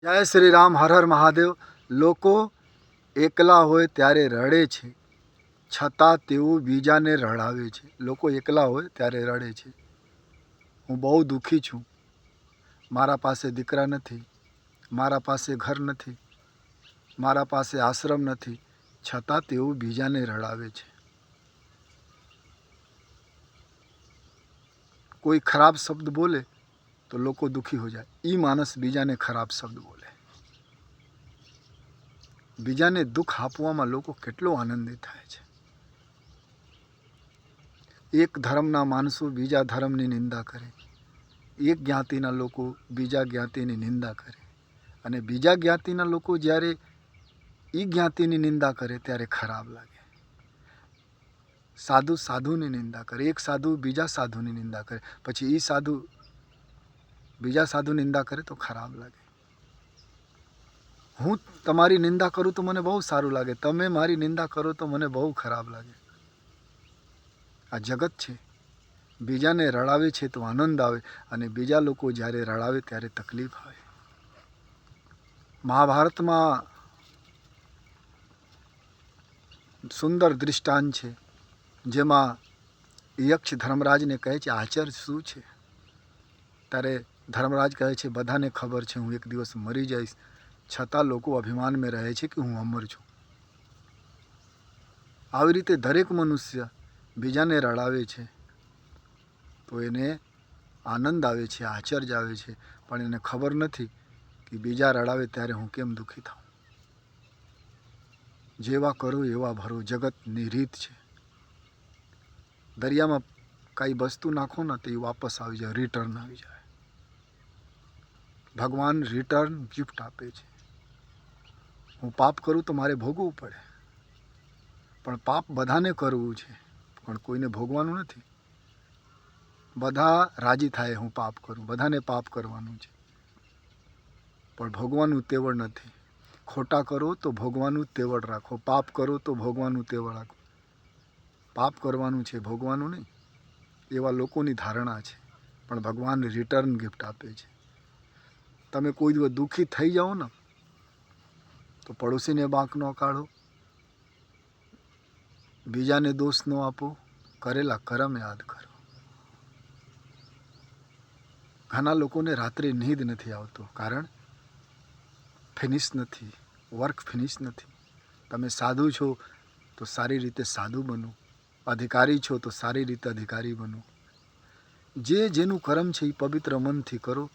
જય શ્રી રામ, હર હર મહાદેવ. લોકો એકલા હોય ત્યારે રડે છે, છતાં તેઓ બીજાને રડાવે છે. લોકો એકલા હોય ત્યારે રડે છે. હું બહુ દુઃખી છું. મારા પાસે દીકરા નથી, મારા પાસે ઘર નથી, મારા પાસે આશ્રમ નથી, છતાં તેઓ બીજાને રડાવે છે. કોઈ ખરાબ શબ્દ બોલે તો લોકો દુઃખી હો જાય. એ માણસ બીજાને ખરાબ શબ્દ બોલે. બીજાને દુઃખ આપવામાં લોકો કેટલો આનંદિત થાય છે. એક ધર્મના માણસો બીજા ધર્મની નિંદા કરે, એક જ્ઞાતિના લોકો બીજા જ્ઞાતિની નિંદા કરે, અને બીજા જ્ઞાતિના લોકો જ્યારે એ જ્ઞાતિની નિંદા કરે ત્યારે ખરાબ લાગે. સાધુ સાધુની નિંદા કરે, એક સાધુ બીજા સાધુની નિંદા કરે, પછી એ સાધુ બીજા સાધુ નિંદા કરે તો ખરાબ લાગે. હું તમારી નિંદા કરું તો મને બહુ સારું લાગે, તમે મારી નિંદા કરો તો મને બહુ ખરાબ લાગે. આ જગત છે. બીજાને રડાવે છે તો આનંદ આવે, અને બીજા લોકો જ્યારે રડાવે ત્યારે તકલીફ આવે. મહાભારતમાં સુંદર દૃષ્ટાંત છે, જેમાં યક્ષ ધર્મરાજને કહે છે, આચર શું છે? ત્યારે ધર્મરાજ કહે છે, બધાને ખબર છે હું એક દિવસ મરી જઈશ, છતાં લોકો અભિમાનમાં રહે છે કે હું અમર છું. આવી રીતે દરેક મનુષ્ય બીજાને રડાવે છે તો એને આનંદ આવે છે, આશ્ચર્ય આવે છે, પણ એને ખબર નથી કે બીજા રડાવે ત્યારે હું કેમ દુઃખી થાઉં. જેવા કરો એવા ભરો, જગતની રીત છે. દરિયામાં કાંઈ વસ્તુ નાખો ને તો એ વાપસ આવી જાય, રિટર્ન આવી જાય. ભગવાન રિટર્ન ગિફ્ટ આપે છે. હું પાપ કરું તો મારે ભોગવવું પડે, પણ પાપ બધાને કરવું છે, પણ કોઈને ભોગવાનું નથી. બધા રાજી થાય હું પાપ કરું, બધાને પાપ કરવાનું છે, પણ ભોગવાનું તેવડ નથી. ખોટા કરો તો ભોગવાનું તેવડ રાખો, પાપ કરો તો ભોગવાનું તેવડ રાખો. પાપ કરવાનું છે, ભોગવાનું નહીં, એવા લોકોની ધારણા છે. પણ ભગવાન રિટર્ન ગિફ્ટ આપે છે. તમે કોઈ દિવસ દુઃખી થઈ જાઓ ને તો પડોશીને બાંક ન કાઢો, બીજાને દોષ ન આપો, કરેલા કરમ યાદ કરો. ઘણા લોકોને રાત્રે નીંદ નથી આવતો, કારણ ફિનિશ નથી, વર્ક ફિનિશ નથી. તમે સાધુ છો તો સારી રીતે સાધુ બનો, અધિકારી છો તો સારી રીતે અધિકારી બનો. જે જેનું કર્મ છે એ પવિત્ર મનથી કરો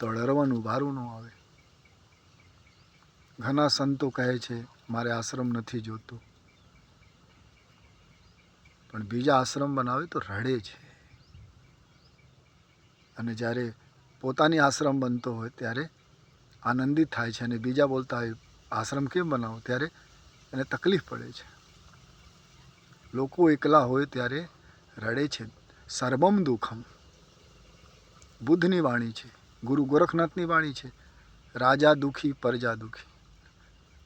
તો ડરવાનું વારું ન આવે. ઘણા સંતો કહે છે મારે આશ્રમ નથી જોતો, પણ બીજા આશ્રમ બનાવે તો રડે છે. અને જ્યારે પોતાની આશ્રમ બનતો હોય ત્યારે આનંદિત થાય છે, અને બીજા બોલતા હોય આશ્રમ કેમ બનાવો ત્યારે એને તકલીફ પડે છે. લોકો એકલા હોય ત્યારે રડે છે. સર્વમ દુઃખમ બુદ્ધની વાણી છે, ગુરુ ગોરખનાથની વાણી છે. રાજા દુઃખી, પ્રજા દુઃખી.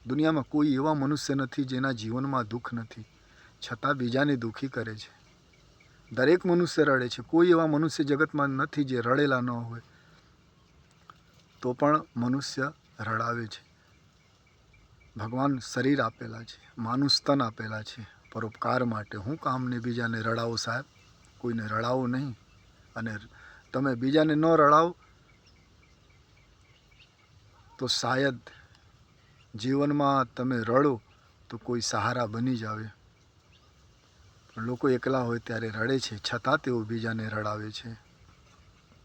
દુનિયામાં કોઈ એવા મનુષ્ય નથી જેના જીવનમાં દુઃખ નથી, છતાં બીજાને દુઃખી કરે છે. દરેક મનુષ્ય રડે છે. કોઈ એવા મનુષ્ય જગતમાં નથી જે રડેલા ન હોય, તો પણ મનુષ્ય રડાવે છે. ભગવાન શરીર આપેલા છે, માનુષ તન આપેલા છે પરોપકાર માટે. હું કામને બીજાને રડાવો સાહેબ? કોઈને રડાવો નહીં. અને તમે બીજાને ન રડાવો તો શાયદ જીવનમાં તમે રડો તો કોઈ સહારા બની જાવે. લોકો એકલા હોય ત્યારે રડે છે, છતાં તેઓ બીજાને રડાવે છે.